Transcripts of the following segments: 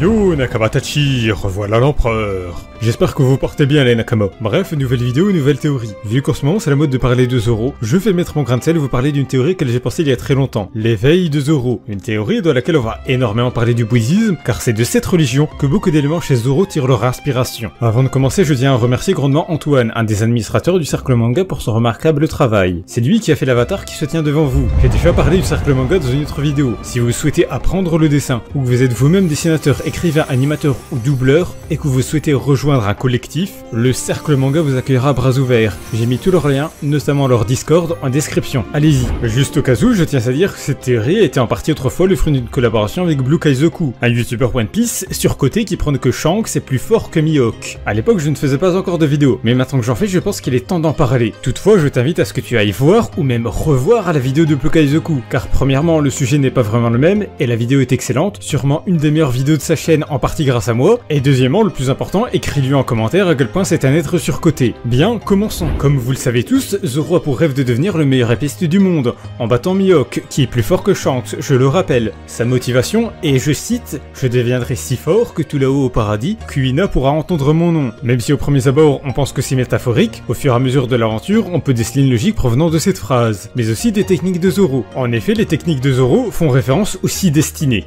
Yo Nakamatachi, revoilà l'empereur. J'espère que vous portez bien les Nakama. Bref, nouvelle vidéo, nouvelle théorie. Vu qu'en ce moment c'est la mode de parler de Zoro, je vais mettre mon grain de sel et vous parler d'une théorie que j'ai pensée il y a très longtemps. L'éveil de Zoro. Une théorie dans laquelle on va énormément parler du bouddhisme, car c'est de cette religion que beaucoup d'éléments chez Zoro tirent leur inspiration. Avant de commencer, je tiens à remercier grandement Antoine, un des administrateurs du cercle manga, pour son remarquable travail. C'est lui qui a fait l'avatar qui se tient devant vous. J'ai déjà parlé du cercle manga dans une autre vidéo. Si vous souhaitez apprendre le dessin, ou que vous êtes vous-même dessinateur, écrivain, animateur ou doubleur, et que vous souhaitez rejoindre un collectif, le cercle manga vous accueillera à bras ouverts. J'ai mis tous leurs liens, notamment leur Discord, en description. Allez-y. Juste au cas où, je tiens à dire que cette théorie était en partie autrefois le fruit d'une collaboration avec Blue Kaizoku, un youtubeur One Piece surcoté qui prône que Shanks est plus fort que Mihawk. À l'époque, je ne faisais pas encore de vidéo, mais maintenant que j'en fais, je pense qu'il est temps d'en parler. Toutefois, je t'invite à ce que tu ailles voir ou même revoir la vidéo de Blue Kaizoku, car premièrement, le sujet n'est pas vraiment le même et la vidéo est excellente, sûrement une des meilleures vidéos de sa chaîne en partie grâce à moi, et deuxièmement, le plus important, écris-lui en commentaire à quel point c'est un être surcoté. Bien, commençons. Comme vous le savez tous, Zoro a pour rêve de devenir le meilleur épiste du monde, en battant Mihawk, qui est plus fort que Shanks, je le rappelle. Sa motivation est, je cite, « Je deviendrai si fort que tout là-haut au paradis, Kuina pourra entendre mon nom ». Même si au premier abord on pense que c'est métaphorique, au fur et à mesure de l'aventure, on peut déceler une logique provenant de cette phrase. Mais aussi des techniques de Zoro. En effet, les techniques de Zoro font référence aux 6 destinées.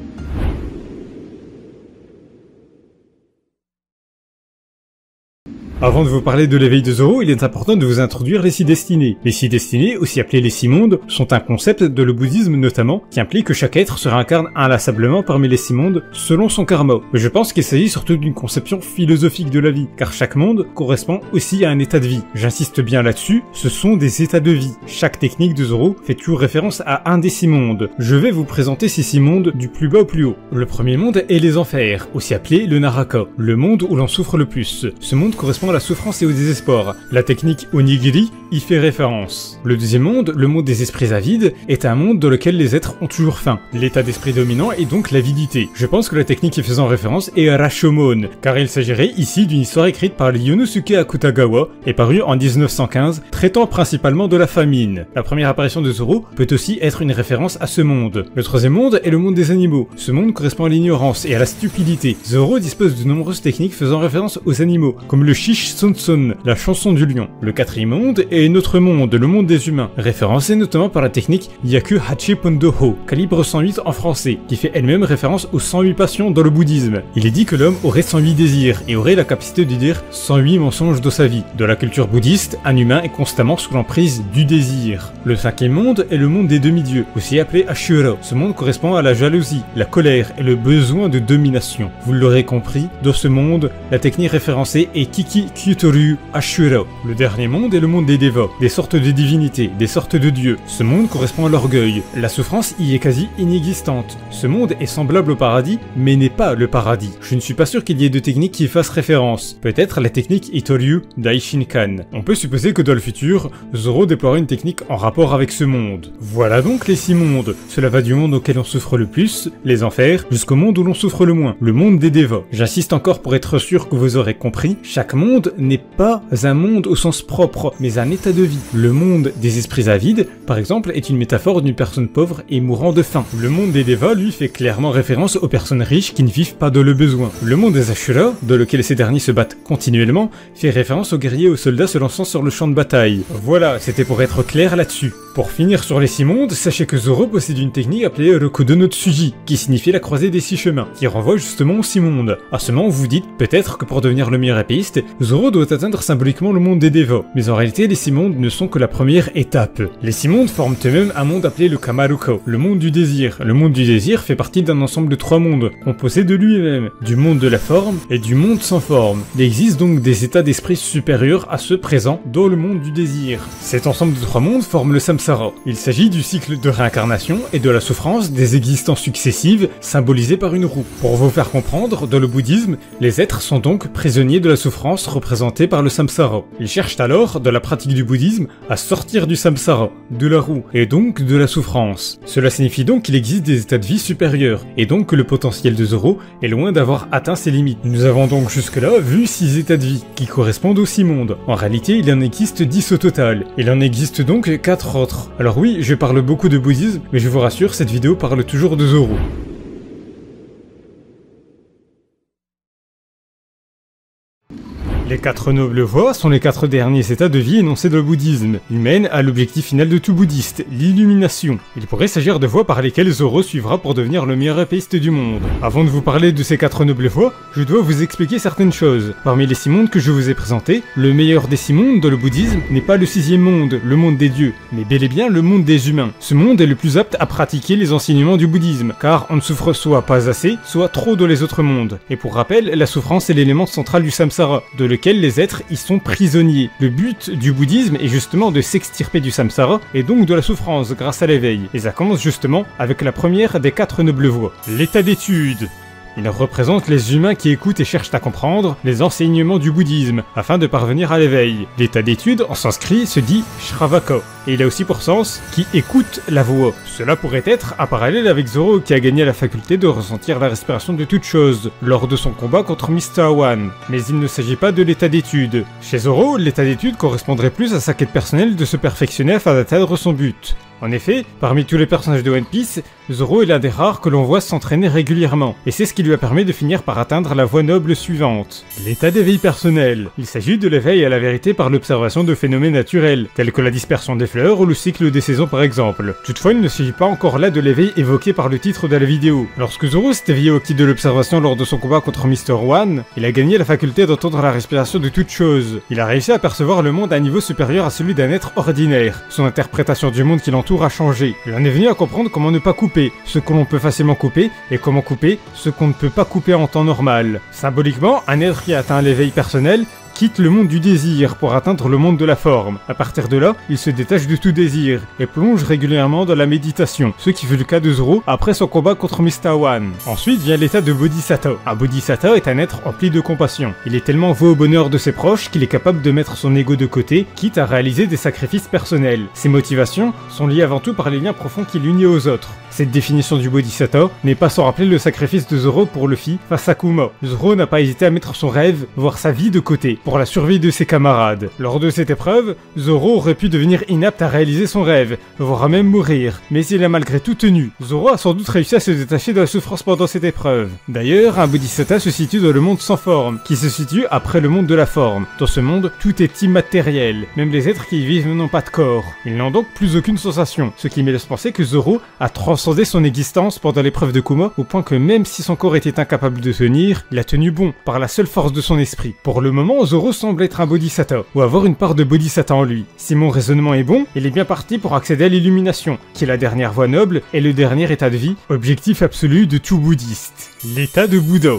Avant de vous parler de l'éveil de Zoro, il est important de vous introduire les 6 destinées. Les 6 destinées, aussi appelées les 6 mondes, sont un concept de le bouddhisme notamment, qui implique que chaque être se réincarne inlassablement parmi les 6 mondes selon son karma. Mais je pense qu'il s'agit surtout d'une conception philosophique de la vie, car chaque monde correspond aussi à un état de vie. J'insiste bien là-dessus, ce sont des états de vie. Chaque technique de Zoro fait toujours référence à un des 6 mondes. Je vais vous présenter ces 6 mondes du plus bas au plus haut. Le premier monde est les enfers, aussi appelé le Naraka, le monde où l'on souffre le plus. Ce monde correspond à la souffrance et au désespoir. La technique Onigiri y fait référence. Le deuxième monde, le monde des esprits avides, est un monde dans lequel les êtres ont toujours faim. L'état d'esprit dominant est donc l'avidité. Je pense que la technique y faisant référence est Rashomon, car il s'agirait ici d'une histoire écrite par Yonosuke Akutagawa et parue en 1915, traitant principalement de la famine. La première apparition de Zoro peut aussi être une référence à ce monde. Le troisième monde est le monde des animaux. Ce monde correspond à l'ignorance et à la stupidité. Zoro dispose de nombreuses techniques faisant référence aux animaux, comme le Shish Sonson, la chanson du lion. Le quatrième monde est notre monde, le monde des humains, référencé notamment par la technique Yaku Hachi Pondo Ho, calibre 108 en français, qui fait elle-même référence aux 108 passions dans le bouddhisme. Il est dit que l'homme aurait 108 désirs et aurait la capacité de dire 108 mensonges dans sa vie. Dans la culture bouddhiste, un humain est constamment sous l'emprise du désir. Le cinquième monde est le monde des demi-dieux, aussi appelé Ashura. Ce monde correspond à la jalousie, la colère et le besoin de domination. Vous l'aurez compris, dans ce monde, la technique référencée est Kiki Kyutoru Ashura. Le dernier monde est le monde des dévots, des sortes de divinités, des sortes de dieux. Ce monde correspond à l'orgueil. La souffrance y est quasi inexistante. Ce monde est semblable au paradis, mais n'est pas le paradis. Je ne suis pas sûr qu'il y ait de techniques qui y fassent référence. Peut-être la technique Itoryu Daishinkan. On peut supposer que dans le futur, Zoro déploiera une technique en rapport avec ce monde. Voilà donc les 6 mondes. Cela va du monde auquel on souffre le plus, les enfers, jusqu'au monde où l'on souffre le moins, le monde des dévots. J'insiste encore pour être sûr que vous aurez compris, chaque monde n'est pas un monde au sens propre, mais un état de vie. Le monde des esprits avides, par exemple, est une métaphore d'une personne pauvre et mourant de faim. Le monde des dévots, lui, fait clairement référence aux personnes riches qui ne vivent pas dans le besoin. Le monde des Ashura, dans lequel ces derniers se battent continuellement, fait référence aux guerriers et aux soldats se lançant sur le champ de bataille. Voilà, c'était pour être clair là-dessus. Pour finir sur les 6 mondes, sachez que Zoro possède une technique appelée Rokudo no Tsuji, qui signifie la croisée des 6 chemins, qui renvoie justement aux 6 mondes. À ce moment, vous dites peut-être que pour devenir le meilleur épéiste, Zoro doit atteindre symboliquement le monde des dévots. Mais en réalité, les 6 mondes ne sont que la première étape. Les 6 mondes forment eux-mêmes un monde appelé le Kamaruko, le monde du désir. Le monde du désir fait partie d'un ensemble de 3 mondes, composés de lui-même, du monde de la forme et du monde sans forme. Il existe donc des états d'esprit supérieurs à ceux présents dans le monde du désir. Cet ensemble de 3 mondes forme le Samsara. Il s'agit du cycle de réincarnation et de la souffrance des existences successives, symbolisées par une roue. Pour vous faire comprendre, dans le bouddhisme, les êtres sont donc prisonniers de la souffrance représentée par le Samsara. Ils cherchent alors, dans la pratique du bouddhisme, à sortir du samsara, de la roue, et donc de la souffrance. Cela signifie donc qu'il existe des états de vie supérieurs, et donc que le potentiel de Zoro est loin d'avoir atteint ses limites. Nous avons donc jusque-là vu 6 états de vie, qui correspondent aux 6 mondes. En réalité, il en existe 10 au total. Il en existe donc 4 autres. Alors oui, je parle beaucoup de bouddhisme, mais je vous rassure, cette vidéo parle toujours de Zoro. Les 4 nobles voies sont les 4 derniers états de vie énoncés dans le bouddhisme. Ils mènent à l'objectif final de tout bouddhiste, l'illumination. Il pourrait s'agir de voies par lesquelles Zoro suivra pour devenir le meilleur épéiste du monde. Avant de vous parler de ces 4 nobles voies, je dois vous expliquer certaines choses. Parmi les 6 mondes que je vous ai présentés, le meilleur des 6 mondes dans le bouddhisme n'est pas le 6e monde, le monde des dieux, mais bel et bien le monde des humains. Ce monde est le plus apte à pratiquer les enseignements du bouddhisme, car on ne souffre soit pas assez, soit trop dans les autres mondes. Et pour rappel, la souffrance est l'élément central du samsara, de lequel les êtres y sont prisonniers. Le but du bouddhisme est justement de s'extirper du samsara, et donc de la souffrance grâce à l'éveil. Et ça commence justement avec la première des 4 nobles voies, l'état d'étude. Il représente les humains qui écoutent et cherchent à comprendre les enseignements du bouddhisme, afin de parvenir à l'éveil. L'état d'étude, en sanskrit, se dit Shravaka, et il a aussi pour sens « qui écoute la voix ». Cela pourrait être un parallèle avec Zoro qui a gagné la faculté de ressentir la respiration de toute chose, lors de son combat contre Mr. One. Mais il ne s'agit pas de l'état d'étude. Chez Zoro, l'état d'étude correspondrait plus à sa quête personnelle de se perfectionner afin d'atteindre son but. En effet, parmi tous les personnages de One Piece, Zoro est l'un des rares que l'on voit s'entraîner régulièrement, et c'est ce qui lui a permis de finir par atteindre la voie noble suivante. L'état d'éveil personnel. Il s'agit de l'éveil à la vérité par l'observation de phénomènes naturels, tels que la dispersion des fleurs ou le cycle des saisons par exemple. Toutefois, il ne s'agit pas encore là de l'éveil évoqué par le titre de la vidéo. Lorsque Zoro s'est éveillé au kit de l'observation lors de son combat contre Mr. One, il a gagné la faculté d'entendre la respiration de toute chose. Il a réussi à percevoir le monde à un niveau supérieur à celui d'un être ordinaire. Son interprétation du monde qui l'entoure a changé. Il en est venu à comprendre comment ne pas couper ce que l'on peut facilement couper et comment couper ce qu'on ne peut pas couper en temps normal. Symboliquement, un être qui a atteint l'éveil personnel quitte le monde du désir pour atteindre le monde de la forme. À partir de là, il se détache de tout désir et plonge régulièrement dans la méditation, ce qui fut le cas de Zoro après son combat contre Mr. One. Ensuite vient l'état de Bodhisattva. Un Bodhisattva est un être rempli de compassion. Il est tellement voué au bonheur de ses proches qu'il est capable de mettre son ego de côté, quitte à réaliser des sacrifices personnels. Ses motivations sont liées avant tout par les liens profonds qui l'unissent aux autres. Cette définition du Bodhisattva n'est pas sans rappeler le sacrifice de Zoro pour Luffy face à Kuma. Zoro n'a pas hésité à mettre son rêve, voire sa vie de côté, pour la survie de ses camarades. Lors de cette épreuve, Zoro aurait pu devenir inapte à réaliser son rêve, voire même mourir, mais il a malgré tout tenu. Zoro a sans doute réussi à se détacher de la souffrance pendant cette épreuve. D'ailleurs, un Bodhisattva se situe dans le monde sans forme, qui se situe après le monde de la forme. Dans ce monde, tout est immatériel, même les êtres qui y vivent n'ont pas de corps. Ils n'ont donc plus aucune sensation, ce qui me laisse penser que Zoro a transcendé son existence pendant l'épreuve de Kuma, au point que même si son corps était incapable de tenir, il a tenu bon, par la seule force de son esprit. Pour le moment, Zoro semble être un Bodhisattva, ou avoir une part de Bodhisattva en lui. Si mon raisonnement est bon, il est bien parti pour accéder à l'illumination, qui est la dernière voie noble et le dernier état de vie, objectif absolu de tout bouddhiste. L'état de Bouddha.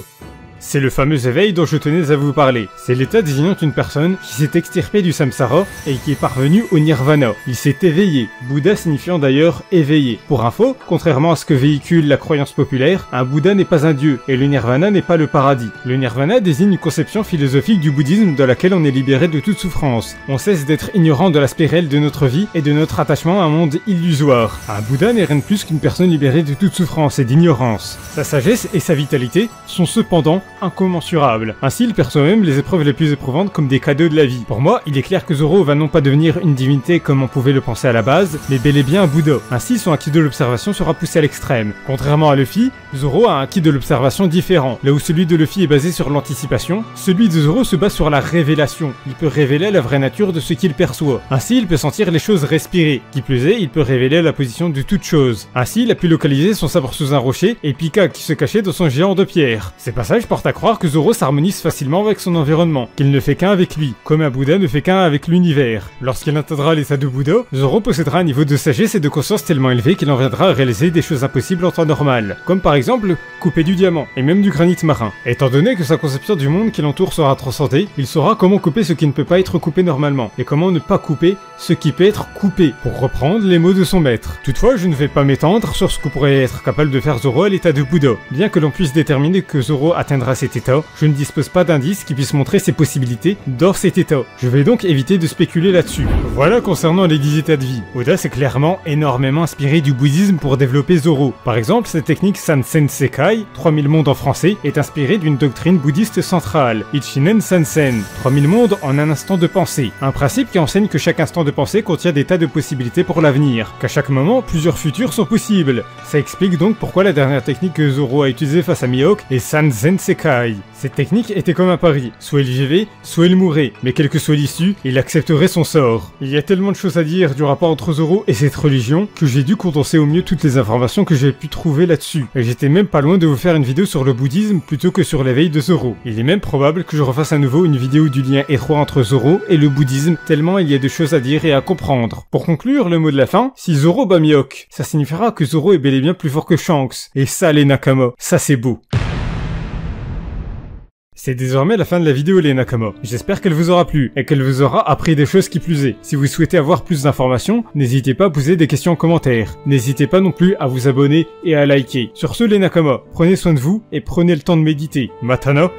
C'est le fameux éveil dont je tenais à vous parler. C'est l'état désignant une personne qui s'est extirpée du samsara et qui est parvenue au nirvana. Il s'est éveillé, Bouddha signifiant d'ailleurs éveillé. Pour info, contrairement à ce que véhicule la croyance populaire, un Bouddha n'est pas un dieu et le nirvana n'est pas le paradis. Le nirvana désigne une conception philosophique du bouddhisme dans laquelle on est libéré de toute souffrance. On cesse d'être ignorant de l'aspect réel de notre vie et de notre attachement à un monde illusoire. Un Bouddha n'est rien de plus qu'une personne libérée de toute souffrance et d'ignorance. Sa sagesse et sa vitalité sont cependant incommensurables. Ainsi, il perçoit même les épreuves les plus éprouvantes comme des cadeaux de la vie. Pour moi, il est clair que Zoro va non pas devenir une divinité comme on pouvait le penser à la base, mais bel et bien un Bouddha. Ainsi, son acquis de l'observation sera poussé à l'extrême. Contrairement à Luffy, Zoro a un acquis de l'observation différent. Là où celui de Luffy est basé sur l'anticipation, celui de Zoro se base sur la révélation. Il peut révéler la vraie nature de ce qu'il perçoit. Ainsi, il peut sentir les choses respirer. Qui plus est, il peut révéler la position de toute chose. Ainsi, il a pu localiser son sabre sous un rocher et Pika qui se cachait dans son géant de pierre. Ces passages portent à croire que Zoro s'harmonise facilement avec son environnement, qu'il ne fait qu'un avec lui, comme un Bouddha ne fait qu'un avec l'univers. Lorsqu'il atteindra l'état de Bouddha, Zoro possédera un niveau de sagesse et de conscience tellement élevé qu'il en viendra à réaliser des choses impossibles en temps normal, comme par exemple couper du diamant, et même du granit marin. Étant donné que sa conception du monde qui l'entoure sera transcendée, il saura comment couper ce qui ne peut pas être coupé normalement, et comment ne pas couper ce qui peut être coupé, pour reprendre les mots de son maître. Toutefois, je ne vais pas m'étendre sur ce que pourrait être capable de faire Zoro à l'état de Bouddha. Bien que l'on puisse déterminer que Zoro atteindra cet état, je ne dispose pas d'indices qui puissent montrer ses possibilités dans cet état. Je vais donc éviter de spéculer là-dessus. Voilà concernant les 10 états de vie. Oda s'est clairement énormément inspiré du bouddhisme pour développer Zoro. Par exemple, cette technique Sansen Sekai, 3000 mondes en français, est inspirée d'une doctrine bouddhiste centrale, Ichinen Sansen, 3000 mondes en un instant de pensée. Un principe qui enseigne que chaque instant de pensée contient des tas de possibilités pour l'avenir, qu'à chaque moment, plusieurs futurs sont possibles. Ça explique donc pourquoi la dernière technique que Zoro a utilisée face à Mihawk est Sansen Sekai. Isekai. Cette technique était comme un pari, soit il vivait, soit il mourait, mais quelle que soit l'issue, il accepterait son sort. Il y a tellement de choses à dire du rapport entre Zoro et cette religion que j'ai dû condenser au mieux toutes les informations que j'ai pu trouver là-dessus. Et j'étais même pas loin de vous faire une vidéo sur le bouddhisme plutôt que sur l'éveil de Zoro. Il est même probable que je refasse à nouveau une vidéo du lien étroit entre Zoro et le bouddhisme, tellement il y a de choses à dire et à comprendre. Pour conclure, le mot de la fin, si Zoro bat Mihawk, ça signifiera que Zoro est bel et bien plus fort que Shanks. Et ça les Nakama, ça c'est beau. C'est désormais la fin de la vidéo les Nakama. J'espère qu'elle vous aura plu et qu'elle vous aura appris des choses qui plus est. Si vous souhaitez avoir plus d'informations, n'hésitez pas à poser des questions en commentaire. N'hésitez pas non plus à vous abonner et à liker. Sur ce les Nakama, prenez soin de vous et prenez le temps de méditer. Matana